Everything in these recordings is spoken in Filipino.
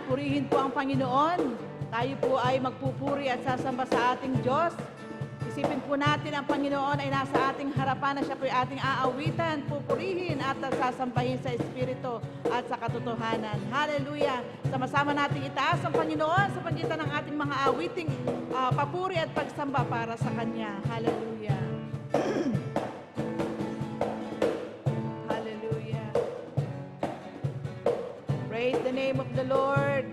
purihin po ang Panginoon. Tayo po ay magpupuri at sasamba sa ating Diyos. Isipin po natin ang Panginoon ay nasa ating harapan na siya po ay ating aawitan, pupurihin at sasambahin sa Espiritu at sa katotohanan. Hallelujah! Sama-sama natin itaas ang Panginoon sa pagitan ng ating mga awiting papuri at pagsamba para sa Kanya. Hallelujah! Hallelujah! Praise the name of the Lord!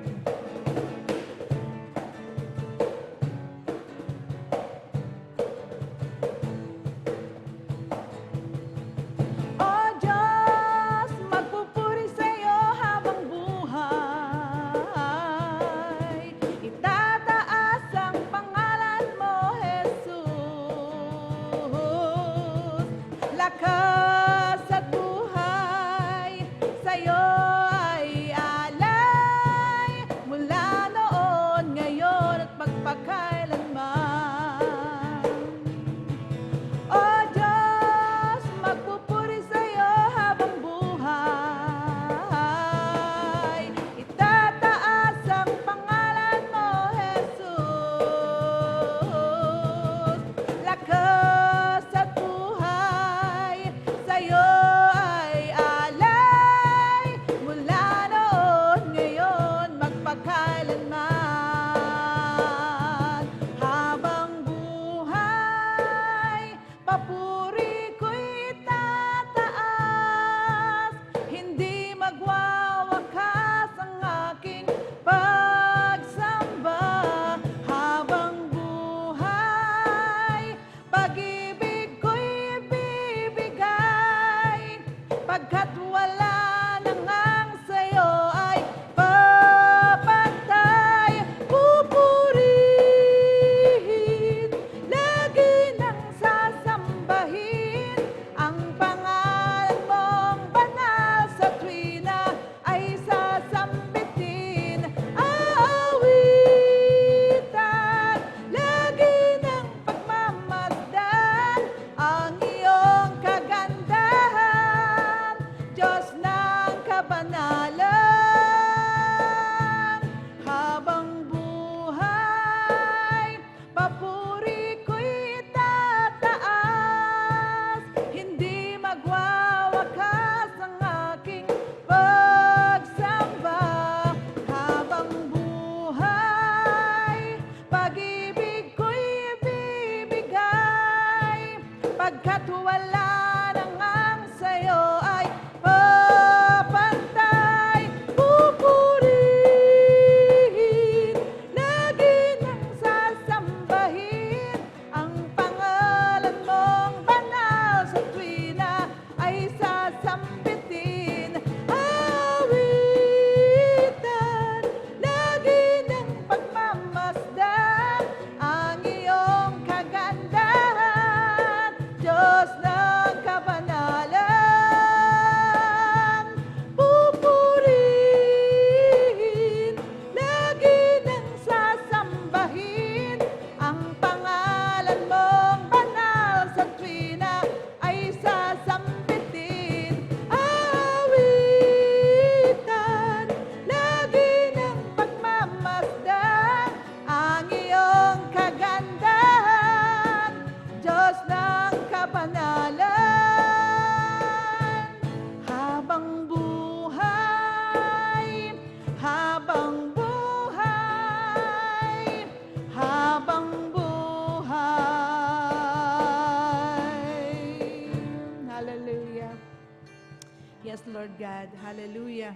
God. Hallelujah.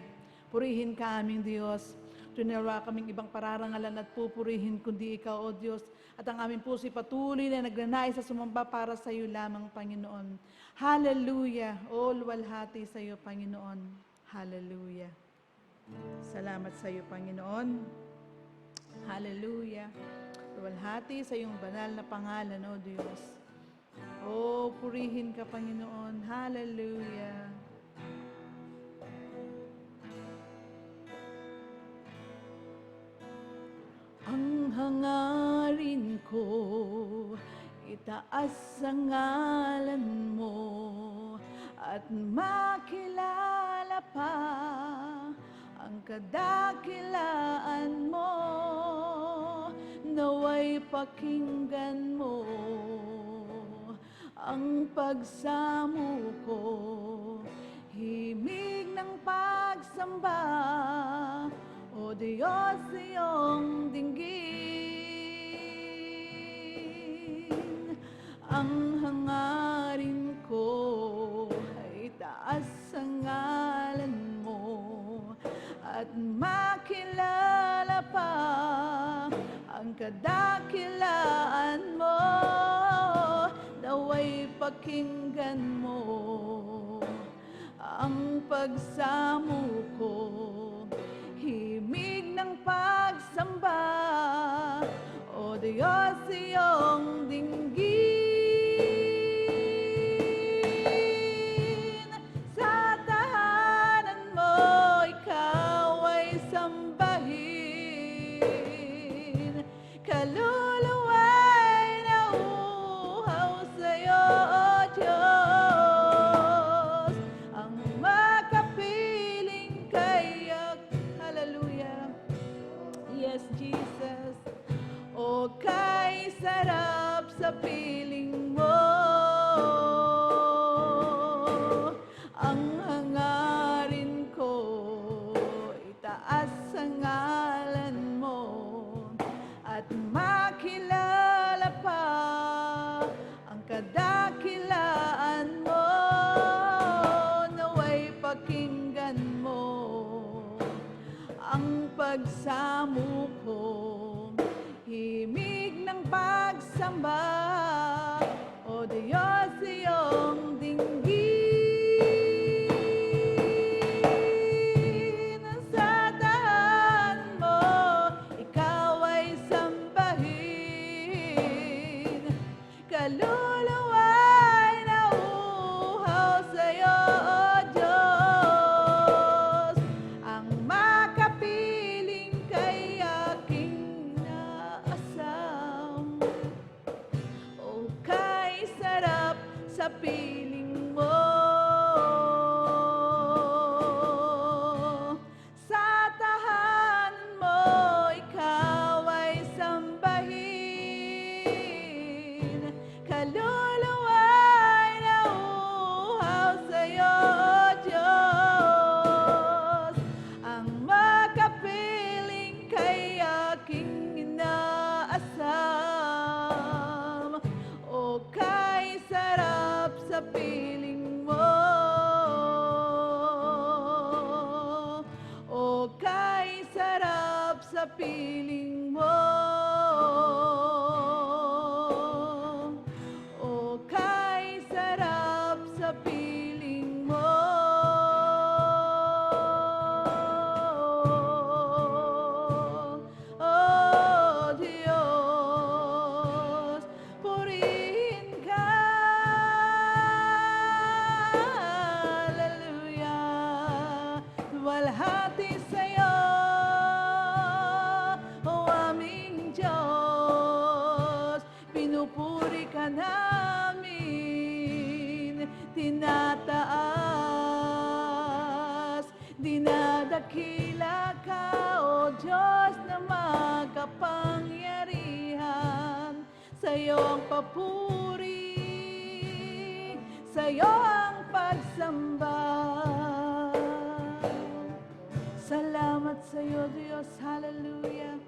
Purihin ka aming Diyos. Tunawala kaming ibang pararangalan at pupurihin kundi Ikaw, O Diyos. At ang aming puso'y patuloy na nagnanais sa sumamba para sa iyo lamang, Panginoon. Hallelujah. O luwalhati sa iyo, Panginoon. Hallelujah. Salamat sa iyo, Panginoon. Hallelujah. Luwalhati sa iyong banal na pangalan, O Diyos. O purihin ka, Panginoon. Hallelujah. Ang hangarin ko, itaas ang ngalan mo, at makilala pa ang kadakilaan mo, naway pakinggan mo ang pagsamo ko. Himig ng pagsamba, O Diyos, iyong dinggin. Ang hangarin ko ay taas ang ngalan mo, at makilala pa ang kadakilaan mo. Naway pakinggan mo ang pagsamo ko. Himig ng pagsamba, O Diyos, iyong dinggin. Sa tahanan mo, ikaw ay sambahin. Kaluluwa'y nauuhaw sa'yo, O Diyos. Ang makapiling kaya't, hallelujah, yes, Jesus. O kay sarap sa piling mo, ang hangarin ko itaas ang ngalan mo, at makilala pa ang kadakilaan mo. Naway pakinggan mo ang pagsamo ko. Himig ng pagsamba, O Diyos, iyong dinggin. Sa tahanan mo, ikaw ay sambahin. Kaluluwa'y nauuhaw sa'yo, O Diyos. Ang makapiling kay aking inaasam, O kay sarap sa piling mo. Sa tahanan mo, ikaw ay sambahin. Kaluluwa'y nauuhaw sa'yo, O Diyos. Ang makapiling kay aking inaasam, O kay sarap sa piling mo. O kay sarap sa piling mo. O kay sarap sa piling mo. O Diyos, purihin ka. Hallelujah. Walhati sa'yo, O aming Diyos. Pinupuri ka namin, tinataas, dinadakila ka, O Diyos na makapangyarihan. Sa'yo ang papuri, sa'yo ang pagsamba. Salamat sa'yo, Diyos, hallelujah.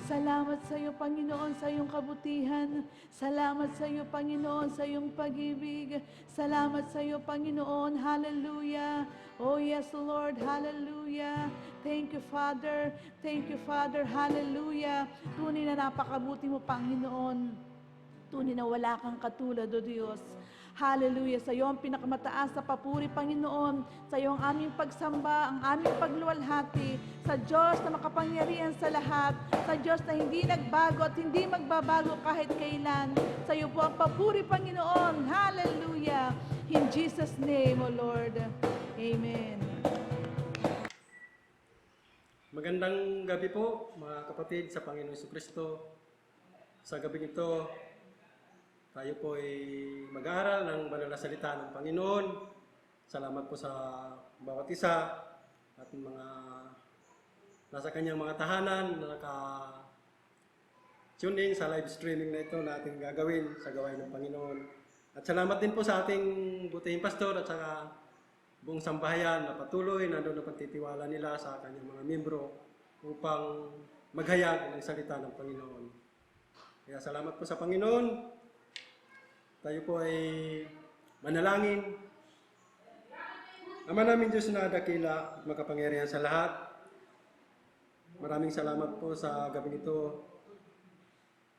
Salamat sa iyo, Panginoon, sa iyong kabutihan. Salamat sa iyo, Panginoon, sa iyong pag-ibig. Salamat sa iyo, Panginoon. Hallelujah. Oh yes, Lord. Hallelujah. Thank you, Father. Thank you, Father. Hallelujah. Tunay na napakabuti mo, Panginoon. Tunay na wala kang katulad, O Diyos. Hallelujah. Sa iyo ang pinakamataas na papuri, Panginoon. Sa iyo ang aming pagsamba, ang aming pagluwalhati. Sa Diyos na makapangyarihan sa lahat. Sa Diyos na hindi nagbago at hindi magbabago kahit kailan. Sa iyo po ang papuri, Panginoon. Hallelujah. In Jesus' name, O Lord. Amen. Magandang gabi po, mga kapatid sa Panginoon Jesucristo. Sa gabi nito, tayo po ay mag-aaral ng banal na salita ng Panginoon. Salamat po sa bawat isa at mga nasa kanyang mga tahanan na tune in sa live streaming na ito na ating gagawin sa gawain ng Panginoon. At salamat din po sa ating butihing pastor at saka buong sambahayan na patuloy na doon na pagtitiwala nila sa kanyang mga membro upang maghayag ng salita ng Panginoon. Kaya salamat po sa Panginoon. Tayo po ay manalangin. Ama namin Diyos na dakila at makapangyarihan sa lahat. Maraming salamat po sa gabing ito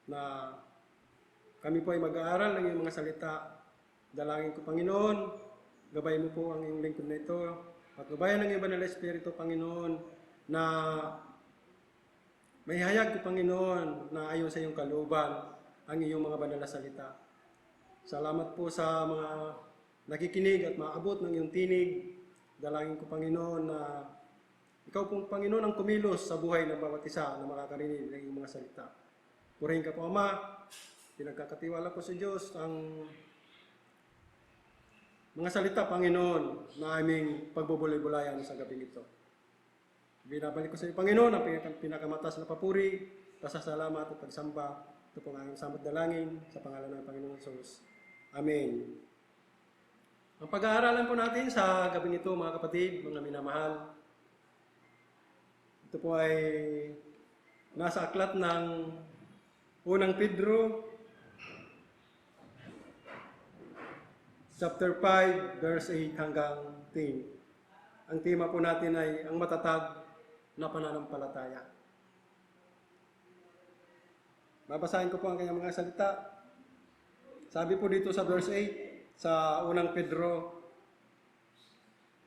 na kami po ay mag-aaral ng iyong mga salita. Dalangin ko, Panginoon, gabayin mo po ang iyong lingkod na ito. At gabayan ng iyong banal na Espiritu, Panginoon, na may hayag ko, Panginoon, na ayon sa iyong kalooban ang iyong mga banal na salita. Salamat po sa mga nakikinig at maabot ng iyong tinig. Dalangin ko, Panginoon, na ikaw pong Panginoon ang kumilos sa buhay ng bawat isa na makakarinig ng iyong mga salita. Purihin ka po, Ama. Pinagkakatiwala ko sa Diyos ang mga salita, Panginoon, na aming pagbubulay-bulayan sa gabing ito. Binabalik ko sa iyo, Panginoon, ang pinakamatas na papuri, pasasalamat at pagsamba. Ito po ang aming samot dalangin sa pangalan ng Panginoon Jesus. Amen. Ang pag-aaralan po natin sa gabing ito, mga kapatid, mga minamahal, ito po ay nasa aklat ng Unang Pedro, chapter 5, verse 8 hanggang 10. Ang tema po natin ay ang matatag na pananampalataya. Babasahin ko po ang kanyang mga salita. Sabi po dito sa verse 8, sa Unang Pedro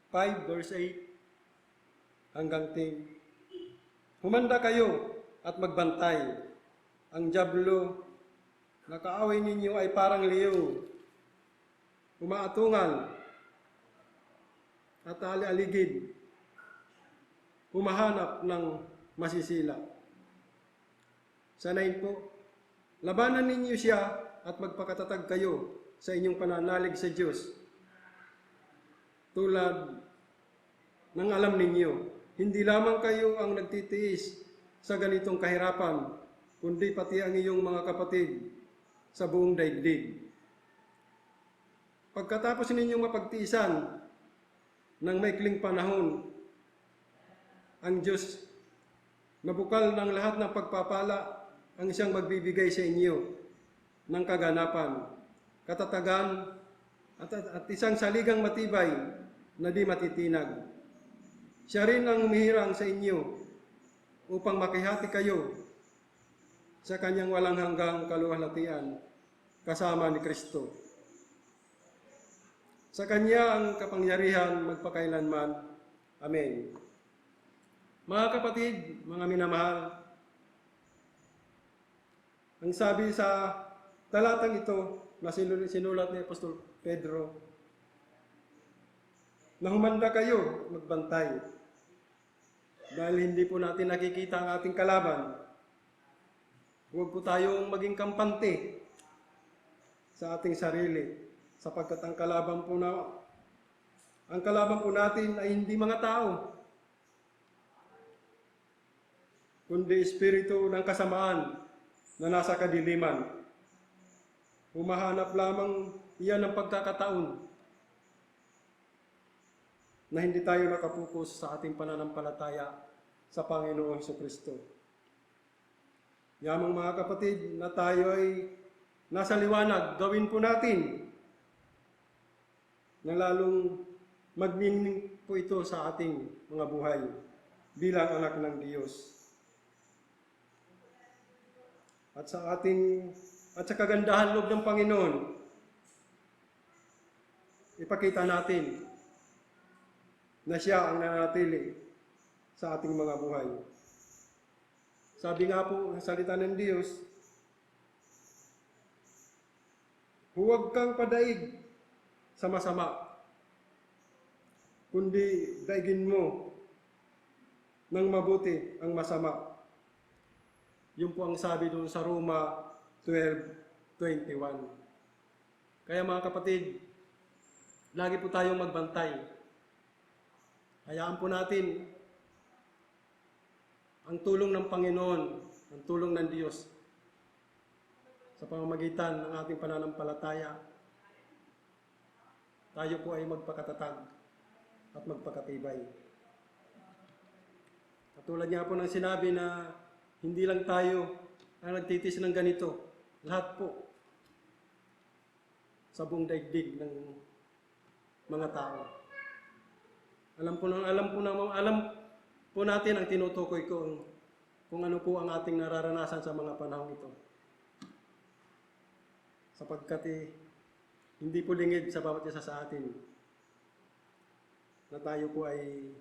5, verse 8 hanggang 10. Humanda kayo at magbantay. Ang dyablo na kaaway ninyo ay parang liyong umaatungal at ali-aligid, humahanap ng masisila. Sanayin po, labanan ninyo siya at magpakatatag kayo sa inyong pananalig sa Diyos. Tulad ng alam ninyo, hindi lamang kayo ang nagtitiis sa ganitong kahirapan, kundi pati ang iyong mga kapatid sa buong daigdig. Pagkatapos ninyong mapagtiisan ng maikling panahon, ang Diyos na bukal ng lahat ng pagpapala ang siyang magbibigay sa inyo ng kaganapan, katatagan at isang saligang matibay na di matitinag. Siya rin ang humihirang sa inyo upang makihati kayo sa kanyang walang hanggang kaluwalhatian kasama ni Kristo. Sa kanya ang kapangyarihan magpakailanman. Amen. Mga kapatid, mga minamahal, ang sabi sa talatang ito na sinulat ni Apostol Pedro, na humanda kayo magbantay dahil hindi po natin nakikita ang ating kalaban. Huwag po tayong maging kampante sa ating sarili, sapagkat ang kalaban po natin ay hindi mga tao, kundi espiritu ng kasamaan na nasa kadiliman. Humahanap lamang iyan ng pagkakataon na hindi tayo nakapokus sa ating pananampalataya sa Panginoong Jesucristo. Yamang mga kapatid, na tayo ay nasa liwanag, gawin po natin na lalong magniningning po ito sa ating mga buhay bilang anak ng Diyos. At sa kagandahan loob ng Panginoon, ipakita natin na siya ang nanatili sa ating mga buhay. Sabi nga po ng salita ng Diyos, huwag kang padaig sa masama, kundi daigin mo ng mabuti ang masama. Yun po ang sabi doon sa Roma 12:21. Kaya mga kapatid, lagi po tayong magbantay. Hayaan po natin ang tulong ng Panginoon, ang tulong ng Diyos sa pamamagitan ng ating pananampalataya, tayo po ay magpakatatag at magpakatibay. Katulad nga po ng sinabi na hindi lang tayo ang nagtitis ng ganito, lahat po sa buong daigdig ng mga tao. Alam po natin ang tinutukoy ko kung ano po ang ating nararanasan sa mga panahong ito. Sapagkat hindi po lingid sa bawat isa sa atin na tayo po ay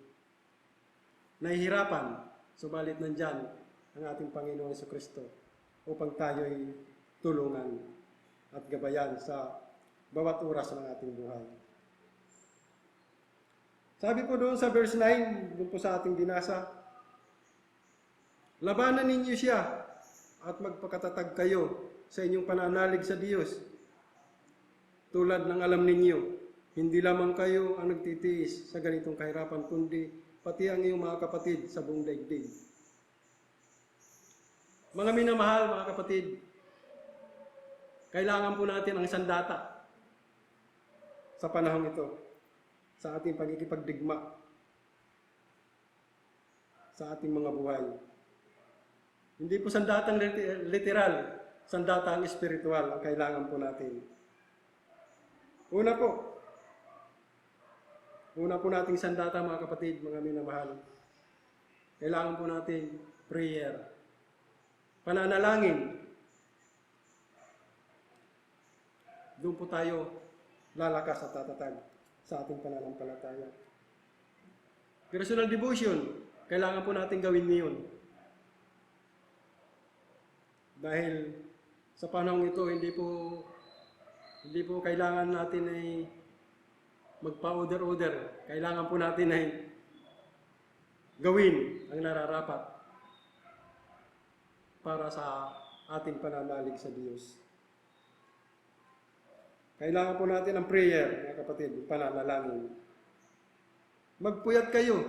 nahihirapan, subalit nandyan ang ating Panginoon Jesucristo upang tayo ay tulungan at gabayan sa bawat oras ng ating buhay. Sabi po doon sa verse 9, doon po sa ating binasa, labanan ninyo siya at magpakatatag kayo sa inyong pananalig sa Diyos. Tulad ng alam ninyo, hindi lamang kayo ang nagtitiis sa ganitong kahirapan, kundi pati ang iyong mga kapatid sa buong daigdig. Mga minamahal, mga kapatid, kailangan po natin ang sandata sa panahong ito, sa ating pagkikipagdigma, sa ating mga buhay. Hindi po sandatang literal, sandatang espiritual ang kailangan po natin. Una po nating sandata, mga kapatid, mga minamahal. Kailangan po natin prayer, pananalangin. Doon po tayo lalakas at tatatag sa ating pananampalataya. Personal devotion, kailangan po natin gawin niyon. Dahil sa panahong ito, hindi po kailangan natin ay magpa-order-order. Kailangan po natin ay gawin ang nararapat para sa ating pananalig sa Diyos. Kailangan po natin ang prayer, mga kapatid, pananalangin. Magpuyat kayo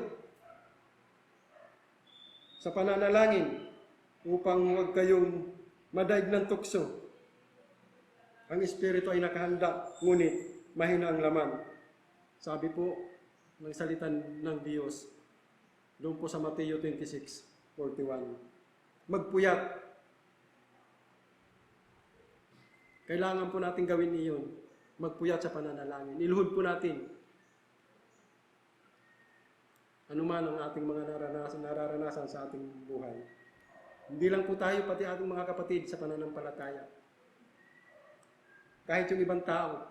sa pananalangin upang huwag kayong madaig ng tukso. Ang Espiritu ay nakahanda, ngunit mahina ang laman. Sabi po ng salita ng Diyos, doon po sa Mateo 26:41. Magpuyat. Kailangan po natin gawin iyon. Magpuyat sa pananalangin. Iluhod po natin anuman ang ating mga nararanasan sa ating buhay. Hindi lang po tayo, pati ating mga kapatid sa pananampalataya. Kahit yung ibang tao,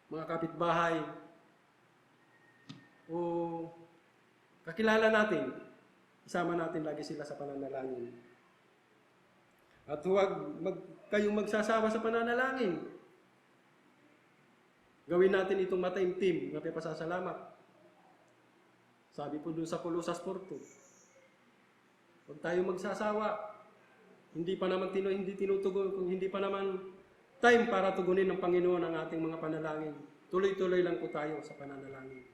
mga kapitbahay, o kakilala natin, isama natin lagi sila sa pananalangin. At huwag kayong magsasawa sa pananalangin. Gawin natin itong mataimtim na pinapasasalamat. Sabi po dun sa Colosas 4:2, huwag tayong magsasawa. Hindi pa naman tinutugon, hindi pa naman time para tugunin ng Panginoon ang ating mga panalangin. Tuloy-tuloy lang po tayo sa pananalangin.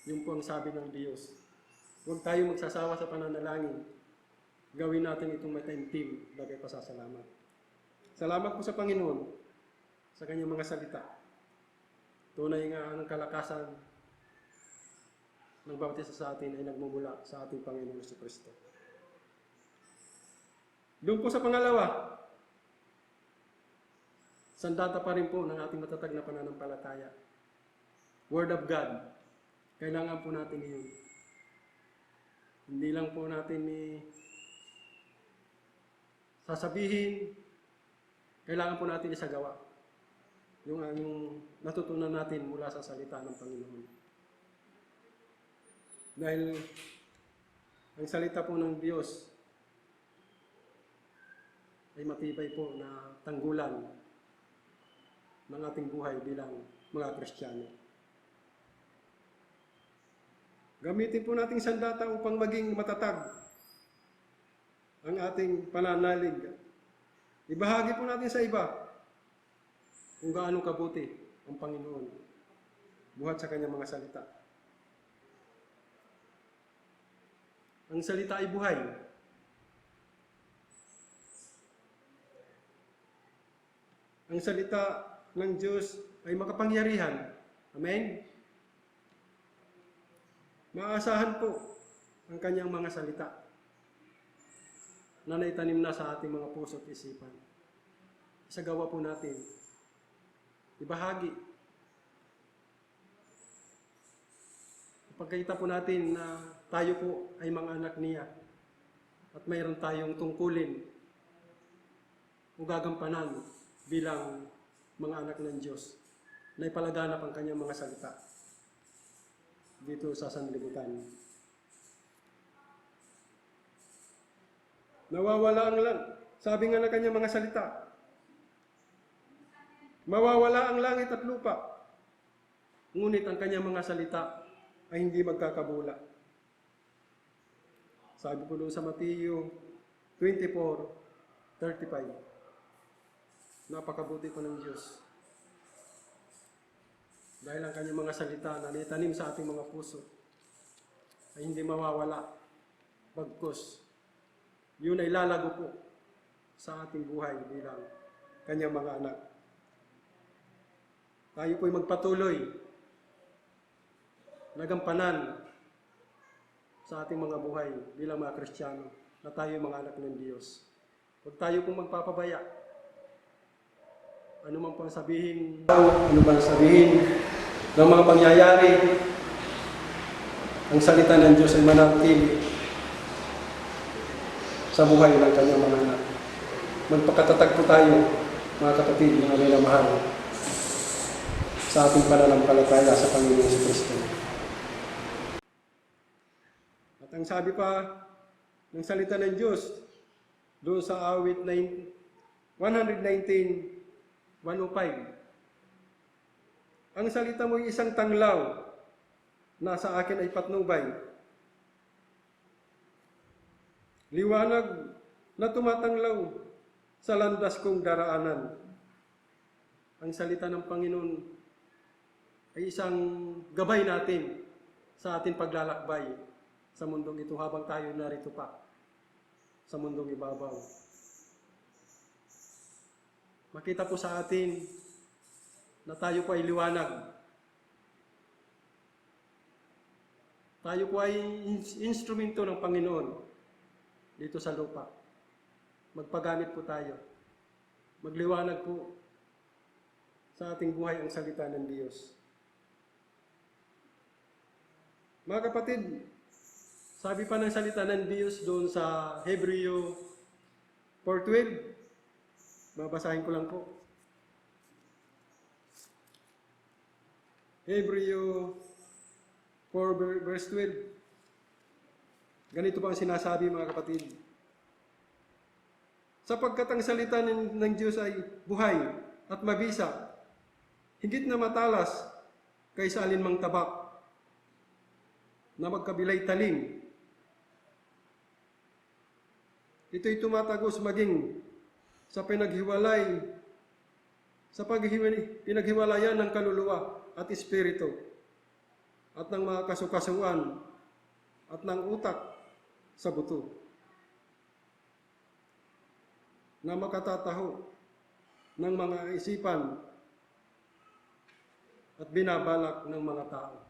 Yun po ang sabi ng Diyos. Huwag tayong magsasawa sa pananalangin. Gawin natin itong mataimtim na pasasalamat. Salamat po sa Panginoon sa kanyang mga salita. Tunay nga ang kalakasan ng bawat isa sa atin ay nagmumula sa ating Panginoon Jesucristo. Doon po sa pangalawa, sandata pa rin po ng ating matatag na pananampalataya. Word of God. Kailangan po natin iyon. Hindi lang po natin sasabihin, kailangan po natin isagawa yung natutunan natin mula sa salita ng Panginoon. Dahil ang salita po ng Diyos ay matibay po na tanggulan ng ating buhay bilang mga Kristiyano. Gamitin po nating sandata upang maging matatag ang ating pananalig. Ibahagi po natin sa iba kung gaano kabuti ang Panginoon buhat sa kanyang mga salita. Ang salita ay buhay. Ang salita ng Diyos ay makapangyarihan. Amen? Maasahan po ang kanyang mga salita na naitanim na sa ating mga puso at isipan. Isagawa po natin. Ibahagi. Ipagkita po natin na tayo po ay mga anak niya at mayroon tayong tungkulin o gagampanan bilang mga anak ng Diyos na ipalaganap ang kanyang mga salita dito sa sanlibutan. Nawawala ang sabi nga ng kanyang mga salita, mawawala ang langit at lupa, ngunit ang kanyang mga salita ay hindi magkakabula. Sabi po doon sa Mateo 24:35. Napakabuti po ng Diyos. Dahil ang kanyang mga salita na naitanim sa ating mga puso ay hindi mawawala. Bagkus, yun ay lalago po sa ating buhay bilang kanyang mga anak. Tayo po'y magpatuloy nagampanan sa ating mga buhay bilang mga Kristiyano na tayo mga anak ng Diyos. Huwag tayo pong magpapabaya. Ano man pang sabihin, ano man sabihin ng mga pangyayari, ang salita ng Diyos ay manatili sa buhay ng kanyang mga anak. Magpakatatag po tayo, mga kapatid, mga minamahal, sa ating pananampalataya sa Panginoon Kristo. At ang sabi pa ng salita ng Diyos, doon sa awit 119:105, ang salita mo ay isang tanglaw, nasa akin ay patnubay. Liwanag na tumatanglaw sa landas kong daraanan. Ang salita ng Panginoon ay isang gabay natin sa ating paglalakbay sa mundong ito habang tayo narito pa sa mundong ibabaw. Makita po sa atin na tayo po ay liwanag. Tayo po ay instrumento ng Panginoon dito sa lupa. Magpagamit po tayo. Magliwanag po sa ating buhay ang salita ng Diyos. Mga kapatid, sabi pa ng salita ng Diyos doon sa Hebreo 4:12, babasahin ko lang po. Hebreo 4:12. Ganito pa ang sinasabi, mga kapatid. Sapagkat ang salita ng Diyos ay buhay at mabisa, higit na matalas kaysa alinmang tabak na magkabilay talim. Ito'y tumatagos maging sa pinaghiwalayan ng kaluluwa at espiritu at ng mga kasukasuan at ng utak sa buto na makatataho ng mga isipan at binabalak ng mga tao.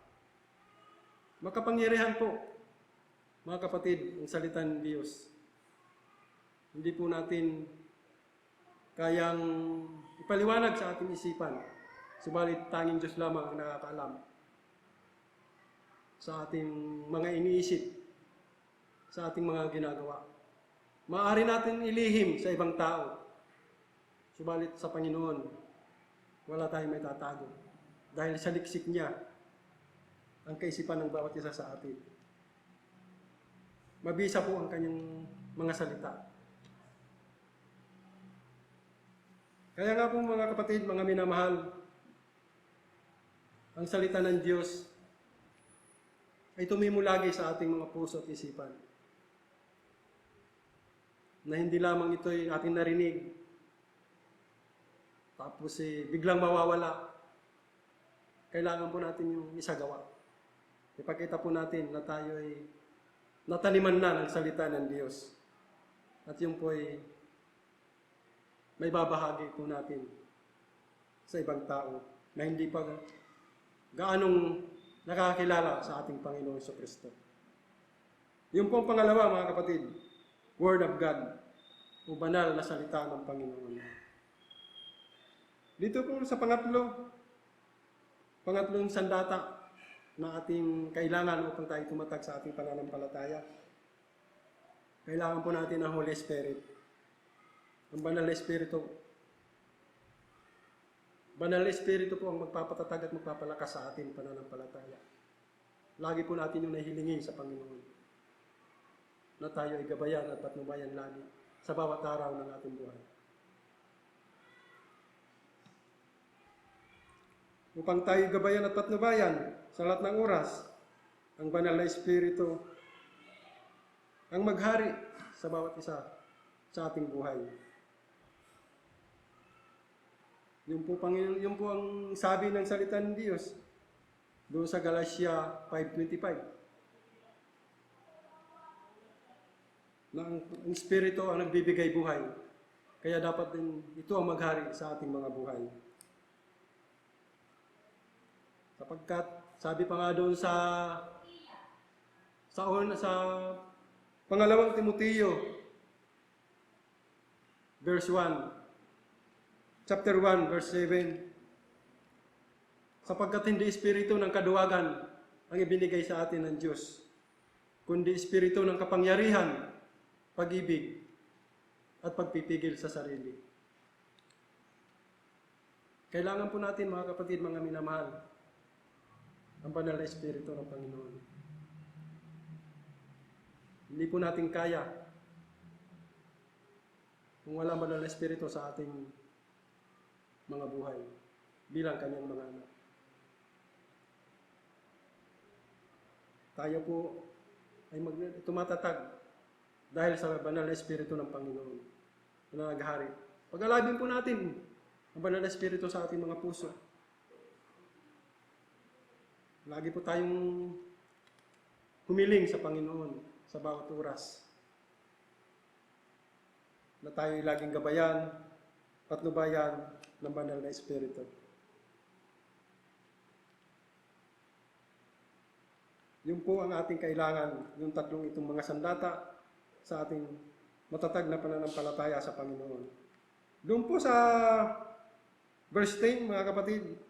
Makapangyarihan po, mga kapatid, ang salita ng Diyos. Hindi po natin kayang ipaliwanag sa ating isipan, subalit tanging Diyos lamang ang nakakaalam sa ating mga iniisip, sa ating mga ginagawa. Maaari natin ilihim sa ibang tao, subalit sa Panginoon, wala tayong may tatago. Dahil sa liksik niya, ang kaisipan ng bawat isa sa atin. Mabisa po ang kanyang mga salita. Kaya nga po mga kapatid, mga minamahal, ang salita ng Diyos ay tumimulagi sa ating mga puso at isipan. Na hindi lamang ito ay ating narinig, tapos biglang mawawala. Kailangan po natin yung isagawa. Ipakita po natin na tayo ay nataniman na ng salita ng Diyos. At yun po ay may babahagi po natin sa ibang tao na hindi pa gaanong nakakilala sa ating Panginoong Kristo. Yung pong pangalawa, mga kapatid, Word of God, o banal na salita ng Panginoon. Dito po sa pangatlong sandata na ating kailangan upang tayo tumatag sa ating pananampalataya. Kailangan po natin ang Holy Spirit. Ang banal na Espiritu. Banal na Espiritu po ang magpapatatag at magpapalakas sa ating pananampalataya. Lagi po natin yung nahihilingin sa Panginoon. Na tayo ay gabayan at patnubayan lagi sa bawat araw ng ating buhay. Upang tayo gabayan at patnubayan sa lahat ng oras, ang banal na Espiritu ang maghari sa bawat isa sa ating buhay. Yun po ang sabi ng salita ng Diyos doon sa Galatia 5:25. Na ang Espiritu ang nagbibigay buhay. Kaya dapat din ito ang maghari sa ating mga buhay. Sapagkat sabi pa nga doon sa pangalawang Timoteo verse 1, chapter 1 verse 7, sapagkat hindi espiritu ng kaduwagan ang ibinigay sa atin ng Diyos, kundi espiritu ng kapangyarihan, pag-ibig, at pagpipigil sa sarili. Kailangan po natin, mga kapatid, mga minamahal, ang banal na Espiritu ng Panginoon. Hindi po natin kaya kung wala banal na Espiritu sa ating mga buhay bilang kanyang mga anak. Tayo po ay tumatatag dahil sa banal na Espiritu ng Panginoon na naghari. Pag-alabin po natin ang banal na Espiritu sa ating mga puso. Lagi po tayong humiling sa Panginoon sa bawat oras. Na tayo laging gabayan, patnubayan ng banal na Espiritu. Yun po ang ating kailangan, yung tatlong itong mga sandata sa ating matatag na pananampalataya sa Panginoon. Doon po sa verse 10, mga kapatid,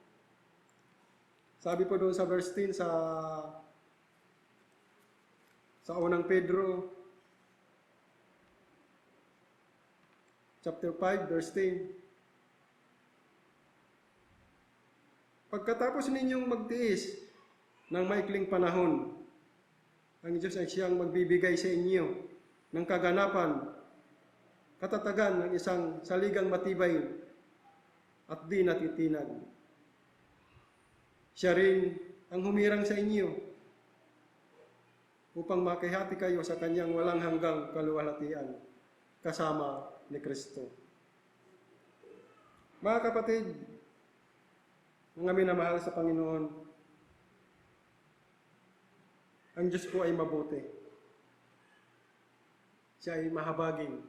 sabi po doon sa verse 10 sa unang Pedro, chapter 5, verse 10. Pagkatapos ninyong magtiis ng maikling panahon, ang Diyos ay siyang magbibigay sa inyo ng kaganapan, katatagan ng isang saligang matibay at di natitinag. Siya rin ang humirang sa inyo upang makihati kayo sa kanyang walang hanggang kaluwalhatian kasama ni Kristo. Mga kapatid, mga minamahal sa Panginoon, ang Diyos po ay mabuti. Siya ay mahabagin.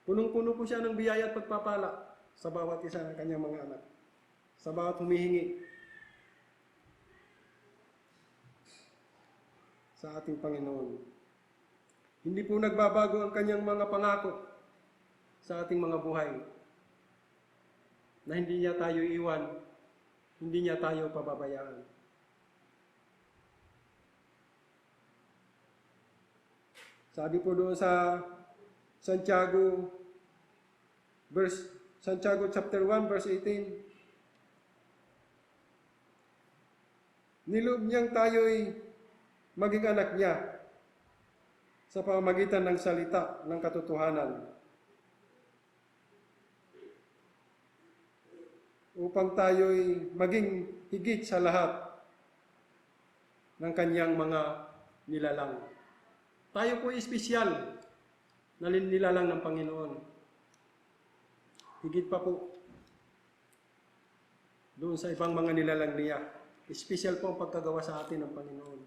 Punong-puno po siya ng biyaya at pagpapala sa bawat isa ng kanyang mga anak, sa bawat humihingi sa ating Panginoon. Hindi po nagbabago ang kanyang mga pangako sa ating mga buhay, na hindi niya tayo iwan, hindi niya tayo pababayaan. Sabi po doon sa Santiago chapter 1 verse 18. Niloob niyang tayo'y maging anak niya sa pamamagitan ng salita ng katotohanan, upang tayo'y maging higit sa lahat ng kanyang mga nilalang. Tayo po ay espesyal na nilalang ng Panginoon. Higit pa po doon sa ibang mga nilalang niya. Special po ang pagkagawa sa atin ng Panginoon.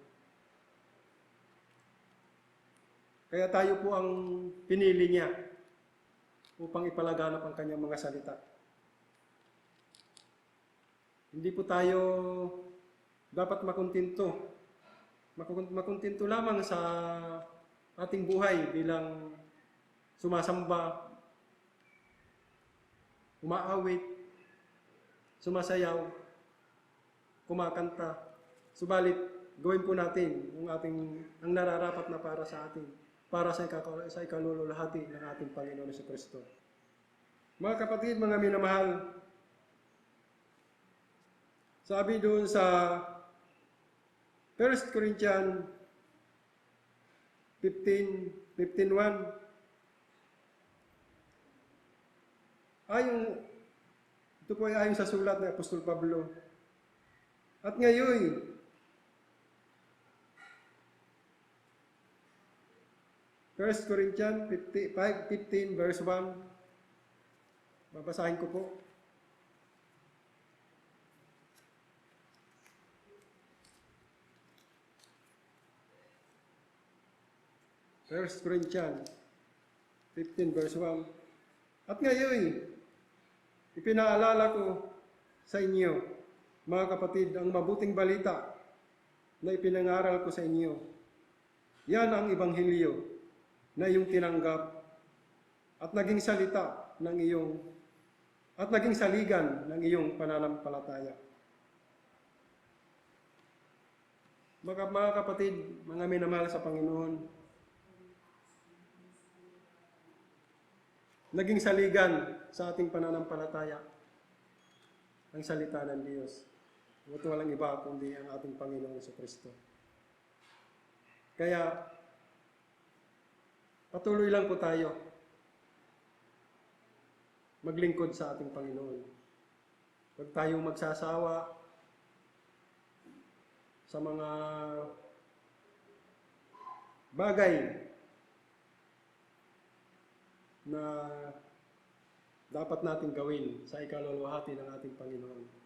Kaya tayo po ang pinili niya upang ipalaganap ang kanyang mga salita. Hindi po tayo dapat makontento. Makontento lamang sa ating buhay bilang sumasamba, umaawit, sumasayaw, kumakanta. Subalit, gawin po natin ang nararapat na para sa atin, para sa ikalululhati ng ating Panginoon Jesucristo. Mga kapatid, mga minamahal, sabi doon sa 1 Corinthians 15:1, ito po ay ayon sa sulat ng Apostol Pablo. At ngayon, 1 Corinthians 15 verse 1, babasahin ko po. First Corinthians 15 verse 1. At ngayon, ipinaalala ko sa inyo, mga kapatid, ang mabuting balita na ipinangaral ko sa inyo. Yan ang Ebanghelyo na iyong tinanggap at naging salita ng iyong at naging saligan ng iyong pananampalataya. Mga kapatid, mga minamahal sa Panginoon, naging saligan sa ating pananampalataya ang salita ng Diyos. Ito walang iba kundi ang ating Panginoon Jesucristo. Kaya, patuloy lang po tayo maglingkod sa ating Panginoon. Huwag tayong magsasawa sa mga bagay na dapat natin gawin sa ikaluluhati ng ating Panginoon.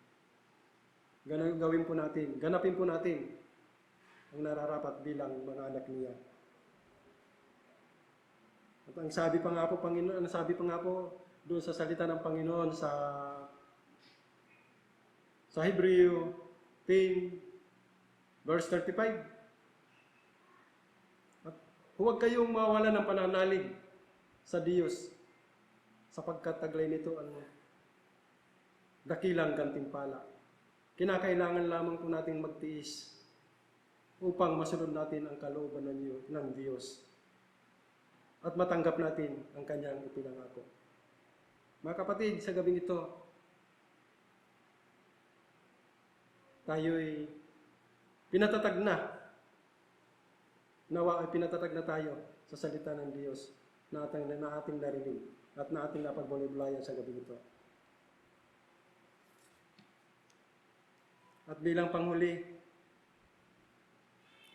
Ganapin po natin ang nararapat bilang mga anak niya. At ang sabi pa nga po doon sa salita ng Panginoon sa Hebreo 10 verse 35. At huwag kayong mawala ng pananalig sa Diyos, sapagkat taglay nito ang dakilang gantimpala. Kinakailangan lamang po nating magtiis upang masunod natin ang kalooban ng Diyos at matanggap natin ang kanyang ipinangako. Mga kapatid, sa gabing ito, tayo'y pinatatag na. Nawa ay pinatatag na tayo sa salita ng Diyos na ating narinig at na ating napagbulay-bulayan sa gabi ito. At bilang panghuli,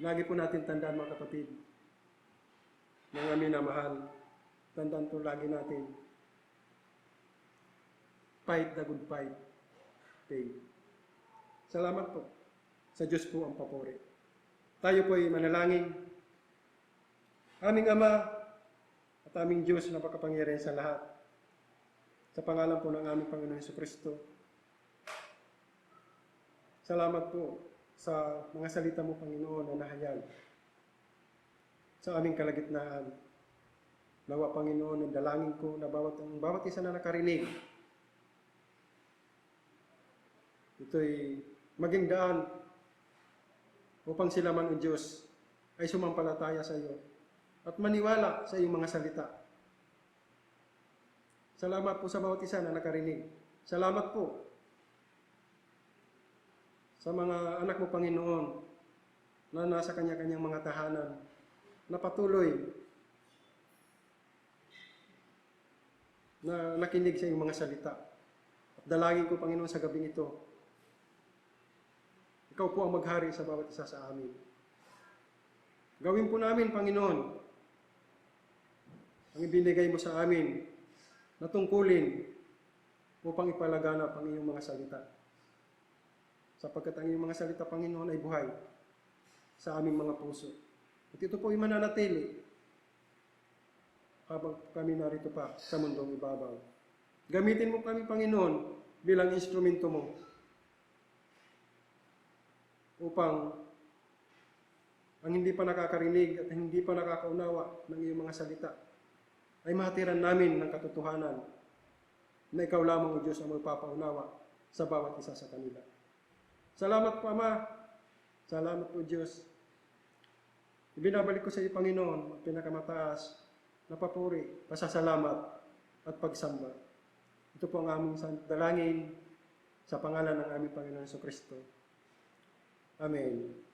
lagi po natin tandaan mga kapatid, mga minamahal, tandaan po lagi natin, fight the good fight. Okay. Salamat po. Sa Diyos po ang papuri. Tayo po ay manalangin. Aming Ama, at aming Diyos na makapangyarihan sa lahat. Sa pangalan po ng aming Panginoon Jesucristo. Salamat po sa mga salita mo, Panginoon, na nahayag sa aming kalagitnaan. Nawa, Panginoon, ang dalangin ko na bawat isa na nakarinig, ito'y maging daan upang sila man, o Diyos, ay sumampalataya sa iyo at maniwala sa iyong mga salita. Salamat po sa bawat isa na nakarinig. Salamat po sa mga anak mo, Panginoon, na nasa kanya-kanyang mga tahanan, na patuloy na nakinig sa iyong mga salita. At dalangin ko, Panginoon, sa gabing ito, ikaw po ang maghari sa bawat isa sa amin. Gawin po namin, Panginoon, ang ibinigay mo sa amin na tungkulin upang ipalaganap ang iyong mga salita. sapagkat ang iyong mga salita, Panginoon, ay buhay sa aming mga puso. At ito po ay mananatili habang kami narito pa sa mundong ibabaw. Gamitin mo kami, Panginoon, bilang instrumento mo upang ang hindi pa nakakarinig at hindi pa nakakaunawa ng iyong mga salita ay matiran namin ng katotohanan na ikaw lamang, O Diyos, ang magpapaunawa sa bawat isa sa kanila. Salamat po, Ama. Salamat po, Diyos. Ibinabalik ko sa iyo, Panginoon, ang pinakamataas na papuri, pasasalamat at pagsamba. Ito po ang aming dalangin sa pangalan ng aming Panginoon Jesucristo. Amen.